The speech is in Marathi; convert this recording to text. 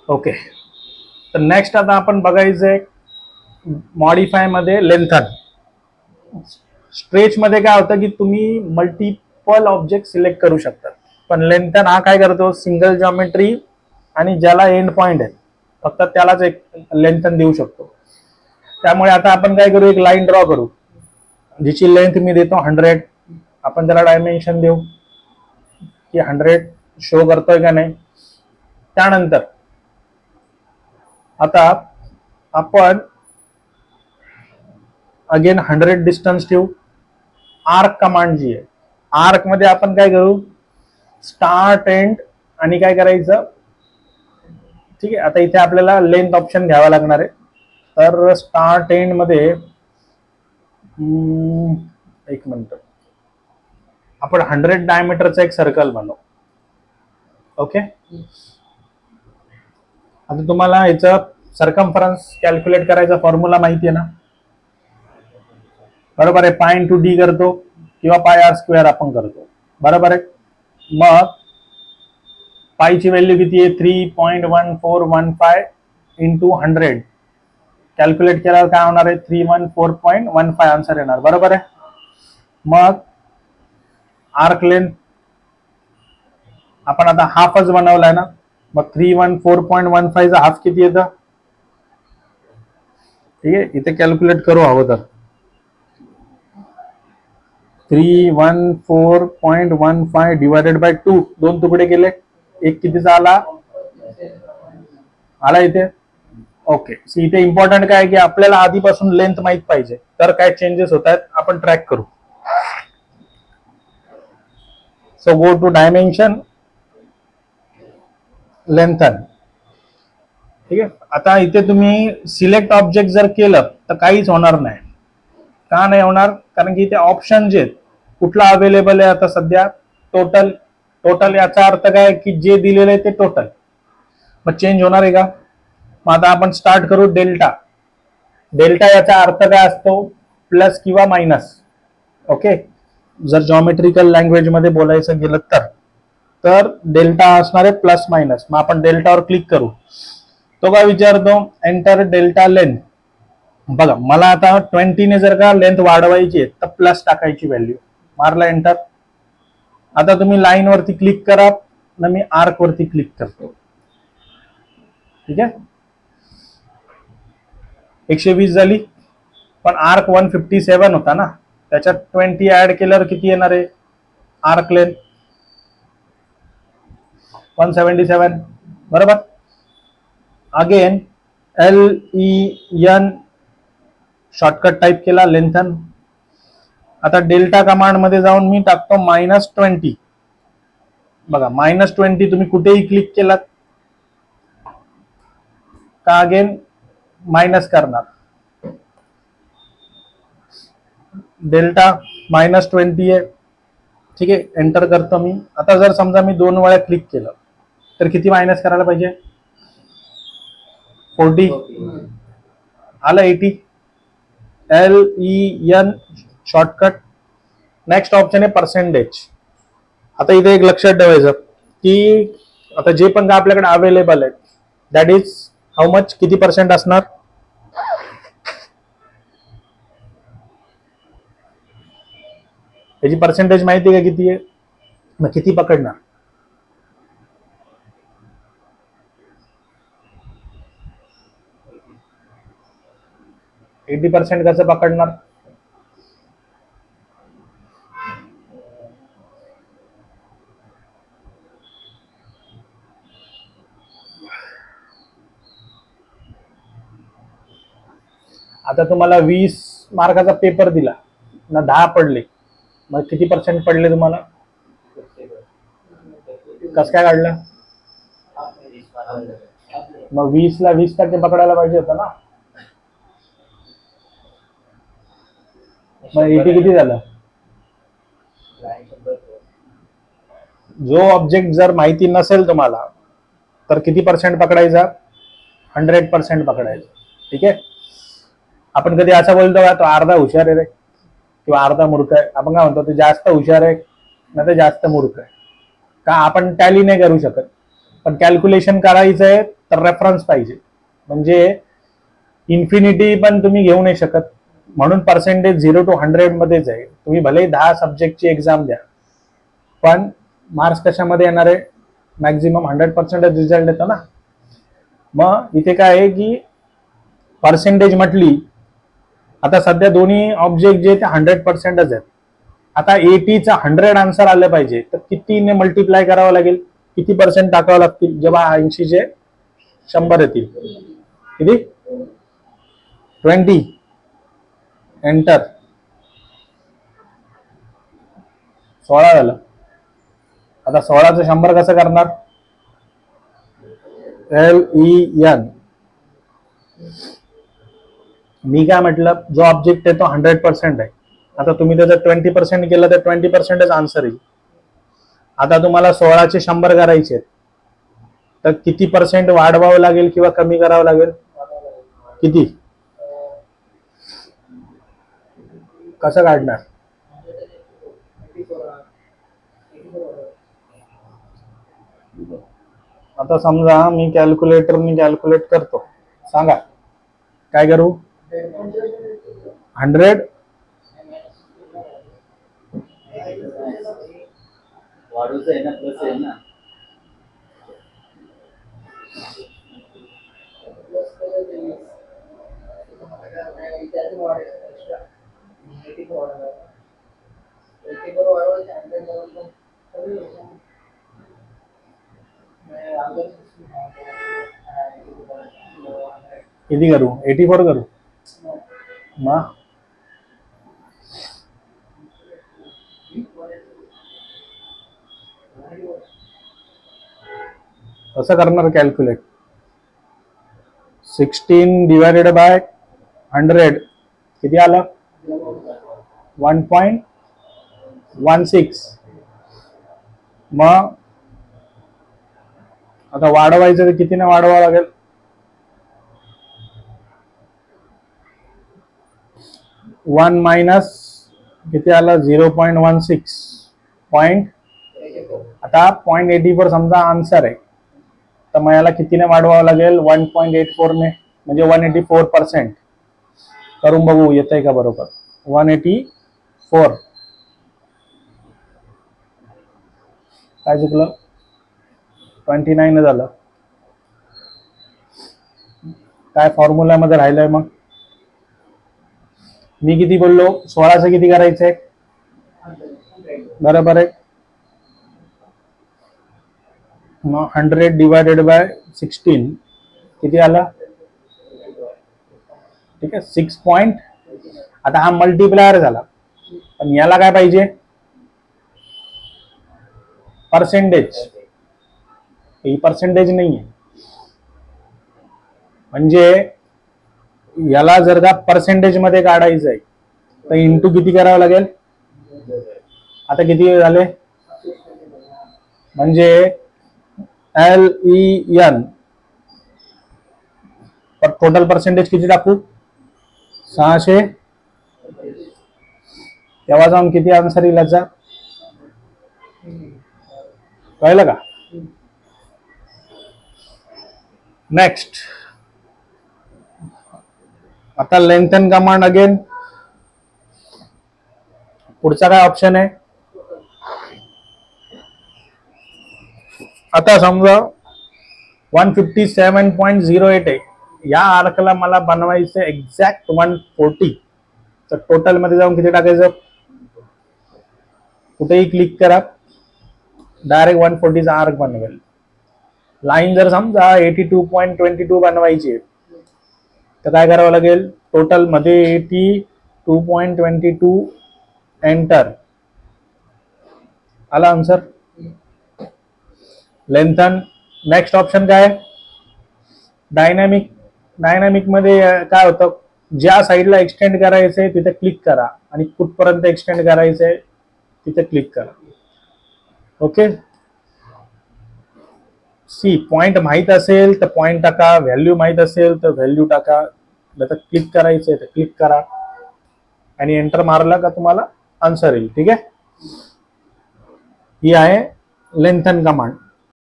ओके, तर नेक्स्ट आता आपण बघायचंय मॉडिफाय मध्ये लेंथन. स्ट्रेच मध्ये काय होतं की तुम्ही मल्टिपल ऑब्जेक्ट सिलेक्ट करू शकता, पण लेंथन हा काय करतो, सिंगल जॉमेट्री आणि ज्याला एंड पॉइंट आहे फक्त त्यालाच एक लेंथन देऊ शकतो. त्यामुळे आता आपण काय करू, एक लाईन ड्रॉ करू जिची लेंथ मी देतो 100. आपण त्याला डायमेन्शन देऊ की 100 शो करतोय का नाही. त्यानंतर आता आपण अगेन 100 डिस्टन्स ठेवू. आर्क कमांड जी आहे, आर्क मध्ये आपण काय करू, स्टार्ट एंड आणि काय करायचं, ठीक आहे. आता इथे आपल्याला लेंथ ऑप्शन घ्यावा लागणार आहे. तर स्टार्ट एंड मध्ये एक मिनिट, आपण 100 डायमीटरचा एक सर्कल बनवू. ओके, आता तुम्हाला याचं सर्कम्फरन्स कॅल्क्युलेट करायचा फॉर्म्युला माहिती आहे ना, बरोबर आहे. पाय इंटू डी करतो किंवा पाय आर स्क्वेअर आपण करतो, बरोबर आहे. मग पायची व्हॅल्यू किती आहे, 3.1415 इंटू 100. कॅल्क्युलेट केल्यावर काय होणार आहे, 314.15 आन्सर येणार, बरोबर आहे. मग आर्क लेंथ आपण आता हाफच बनवलाय ना, मग 314.15 चा हाफ किती येतं, ठीक आहे. इथे कॅल्क्युलेट करू हवं तर 314.15 डिवायडेड बाय 2, दोन तुकडे केले, एक कितीचा आला इथे. ओके, इथे इम्पॉर्टंट काय की आपल्याला आधीपासून लेंथ माहित पाहिजे, तर काय चेंजेस होत आहेत आपण ट्रॅक करू. So go to dimension, lengthen, ठीक आहे. आता इथे तुम्ही सिलेक्ट ऑब्जेक्ट जर केलं तर काहीच होणार नाही. का नाही होणार, कारण की इथे ऑप्शन जे कुठला अवेलेबल आहे आता सध्या, टोटल. टोटल याचा अर्थ काय की जे दिलेलं आहे ते टोटल. मग चेंज होणार आहे का. मग आता आपण स्टार्ट करू डेल्टा. डेल्टा याचा अर्थ काय असतो, प्लस किंवा मायनस. ओके, जर जॉमेट्रिकल लँग्वेज मध्ये बोलायचं गेलं तर डेल्टा असणार आहे प्लस मायनस. मग आपण डेल्टावर क्लिक करू. तो काय विचारतो, एंटर डेल्टा लेंथ. बघा मला आता 20 ने जर का लेंथ वाढवायची आहे तर प्लस टाकायची व्हॅल्यू, मारला एंटर. आता तुम्ही लाईन वरती क्लिक करा ना, मी आर्क वरती क्लिक करतो, ठीक आहे. 120 झाली, पण आर्क 157 होता ना, त्याच्यात 20 ऍड केल्यावर किती येणार आहे, आर्क लेंथ 177, बरोबर. अगेन LEN शॉर्टकट टाइप केला, लेंथन. आता डेल्टा कमांड मध्ये जाऊन मी टाकतो -20. बघा -20 तुम्ही कुठेही क्लिक केलात का अगेन मायनस करणार. डेल्टा -20 आहे, ठीक आहे. एंटर करतो मी. आता जर समजा मी 2 वेळा क्लिक केलं तर किती मायनस करायला पाहिजे, 40 आलं. 80 LEN शॉर्टकट. नेक्स्ट ऑप्शन आहे पर्सेंटेज. आता इथे एक लक्षात ठेवायचं की आता जे पण काय आपल्याकडे अवेलेबल आहे दॅट इज हाऊ मच, किती पर्सेंट असणार. याची पर्सेंटेज माहिती आहे का किती आहे, मग किती पकडणार. एटी % कसं पकडणार. आता तुम्हाला 20 मार्काचा पेपर दिला ना, 10 पडले, मग किती % पडले तुम्हाला, कसं काय काढलं. मग 20 ला 20% पकडायला पाहिजे होतं ना. मग 80 किती झालं. जो ऑब्जेक्ट जर माहिती नसेल तुम्हाला तर किती % पकडायचा, 100% पकडायचं, ठीक आहे. आपण कधी असं बोलतो का तो अर्धा हुशार आहे रे किंवा अर्धा मूर्ख आहे. आपण काय म्हणतो, तो जास्त हुशार आहे ना ते जास्त मूर्ख आहे. का आपण टॅली नाही करू शकत, पण कॅल्क्युलेशन करायचं आहे तर रेफरन्स पाहिजे, म्हणजे इन्फिनिटी पण तुम्ही घेऊ नाही शकत. म्हणून पर्सेंटेज 0 to 100 मध्येच आहे. तुम्ही भले 10 सब्जेक्टची एक्झाम द्या, पण मार्क्स कशामध्ये येणार आहे? मॅक्झिमम 100% रिझल्ट येतो ना. मग इथे काय आहे की पर्सेंटेज म्हटली, आता सध्या दोन्ही ऑब्जेक्ट जे ते 100%च आहेत. आता 80चा 100 आन्सर आले पाहिजे तर कितीने मल्टिप्लाय करावं लागेल, किती पर्सेंट टाकावं लागतील जेव्हा 80चे 100 येतील? किती? 20. एंटर. 16 झालं. आता 16चं 100 कसं करणार? LEN. मी काय म्हटलं, जो ऑब्जेक्ट आहे तो 100% आहे. आता तुम्ही त्याचं 20% केलं तर 20%च आन्सर येईल. आता तुम्हाला 16चे 100 करायचे आहेत तर किती पर्सेंट वाढवावं लागेल किंवा कमी करावं लागेल? किती? कसं काढणार? आता समजा मी कॅल्क्युलेटरनी कॅल्क्युलेट करतो, सांगा काय करू? 100 वाढूचं आहे ना, प्लस आहे ना. किती करू? 84 करू? मग कसं करणार कॅल्क्युलेट? 16 डिवायडेड बाय 100 किती आलं? 1.16. मग आता वाढवायचं तर कितीने वाढवावं लागेल? 1 मायनस किती आलं? 0.16 पॉइंट. आता 0.84 समजा आन्सर आहे, तर मग याला कितीने वाढवावं लागेल? 1.84 ने, म्हणजे 184%. करून बघू येतंय का बरोबर? 184. काय चुकलं? 29 झालं. काय फॉर्म्युल्यामध्ये राहिलंय मग? मी किती बोललो? 16चं किती करायचंय? बरोबर आहे. मग 100 डिवायडेड बाय 16 किती आला? ठीक आहे, 6 पॉइंट. आता हा मल्टिप्लायर झाला, पण याला काय पाहिजे? पर्सेंटेज. ही पर्सेंटेज नाहीये, म्हणजे याला जर का पर्सेंटेज मध्ये काढायचं आहे तर इंटू किती करावं लागेल? आता किती झाले? म्हणजे LEN पर टोटल पर्सेंटेज किती टाकू? 600. तेव्हा जाऊन किती आन्सर येईल याचा? कळलं का? नेक्स्ट, आता लेंथन कमांड अगेन. पुढचा काय ऑप्शन आहे? आता समजा 157.08 आहे, या आर्कला मला बनवायचं एक्झॅक्ट 140. तर टोटल मध्ये जाऊन किती टाकायचं? कुठेही क्लिक करा, डायरेक्ट 140चा आर्क बनवेल. लाईन जर समजा 82.22 बनवायची तर काय करावं लागेल? टोटल मध्ये 82.22 एंटर. आला आन्सर. लेंथन. नेक्स्ट ऑप्शन काय? डायनॅमिक. डायनॅमिक मध्ये काय होतं? ज्या साईडला एक्सटेंड करायचंय तिथे क्लिक करा आणि कुठपर्यंत एक्सटेंड करायचंय तिथे क्लिक करा. ओके. सी, पॉइंट माहित असेल तर पॉइंट टाका, व्हॅल्यू माहित असेल तर व्हॅल्यू टाका, तर क्लिक करायचंय तर क्लिक करा आणि एंटर मारला का तुम्हाला आन्सर येईल. ठीक आहे. ही आहे लेंथन कमांड.